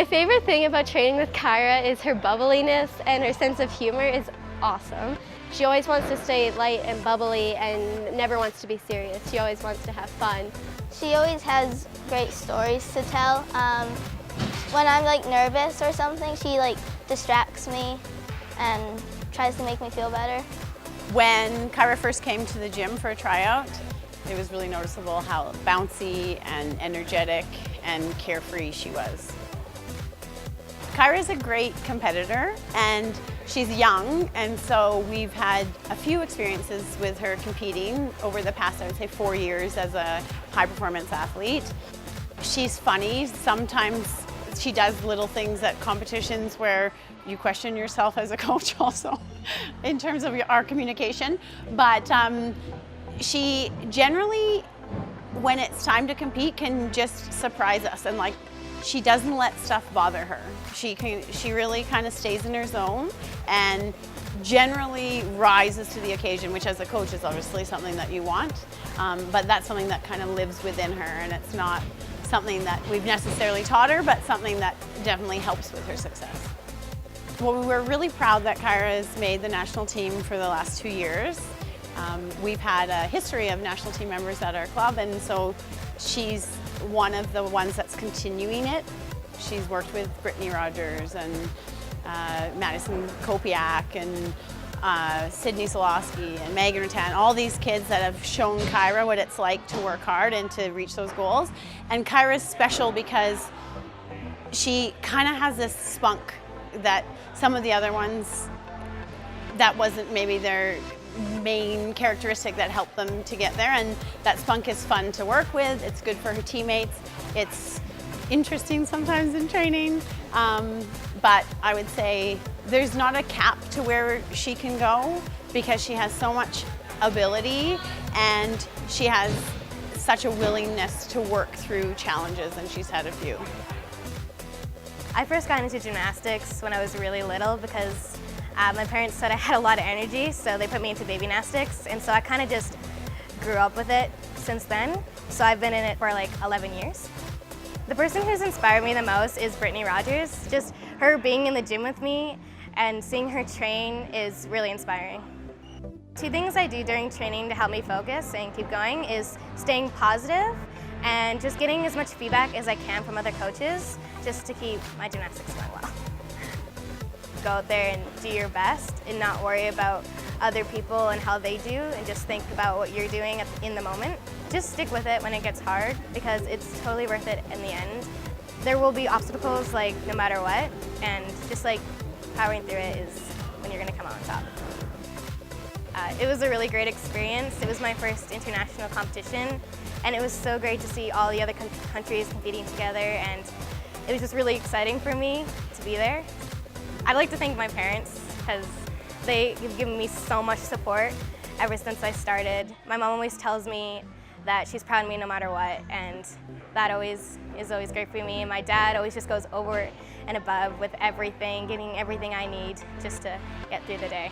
favorite thing about training with Kyra is her bubbliness, and her sense of humor is awesome. She always wants to stay light and bubbly and never wants to be serious. She always wants to have fun. She always has great stories to tell. When I'm nervous or something, she distracts me and tries to make me feel better. When Kyra first came to the gym for a tryout, it was really noticeable how bouncy and energetic and carefree she was. Kyra is a great competitor, and she's young, and so we've had a few experiences with her competing over the past, I would say, 4 years as a high-performance athlete. She's funny. Sometimes she does little things at competitions where you question yourself as a coach also in terms of our communication. But she generally, when it's time to compete, can just surprise us, and she doesn't let stuff bother her. She really kind of stays in her zone and generally rises to the occasion, which as a coach is obviously something that you want, but that's something that kind of lives within her, and it's not something that we've necessarily taught her, but something that definitely helps with her success. Well, we're really proud that Kyra has made the national team for the last 2 years. We've had a history of national team members at our club, and so she's one of the ones that's continuing it. She's worked with Brittany Rogers and Madison Kopiak and Sydney Solosky and Megan Rattan, all these kids that have shown Kyra what it's like to work hard and to reach those goals. And Kyra's special because she kind of has this spunk that some of the other ones, that wasn't maybe their main characteristic that helped them to get there, and that spunk is fun to work with. It's good for her teammates. It's interesting sometimes in training, but I would say there's not a cap to where she can go because she has so much ability and she has such a willingness to work through challenges, and she's had a few. I first got into gymnastics when I was really little because my parents said I had a lot of energy, so they put me into Gymnastics, and so I kind of just grew up with it since then. So I've been in it for 11 years. The person who's inspired me the most is Brittany Rogers. Just her being in the gym with me and seeing her train is really inspiring. 2 things I do during training to help me focus and keep going is staying positive and just getting as much feedback as I can from other coaches just to keep my gymnastics going well. Go out there and do your best and not worry about other people and how they do, and just think about what you're doing in the moment. Just stick with it when it gets hard because it's totally worth it in the end. There will be obstacles no matter what, and just powering through it is when you're going to come out on top. It was a really great experience. It was my first international competition, and it was so great to see all the other countries competing together, and it was just really exciting for me to be there. I'd like to thank my parents because they have given me so much support ever since I started. My mom always tells me that she's proud of me no matter what, and that is always great for me. And my dad always just goes over and above with everything, getting everything I need just to get through the day.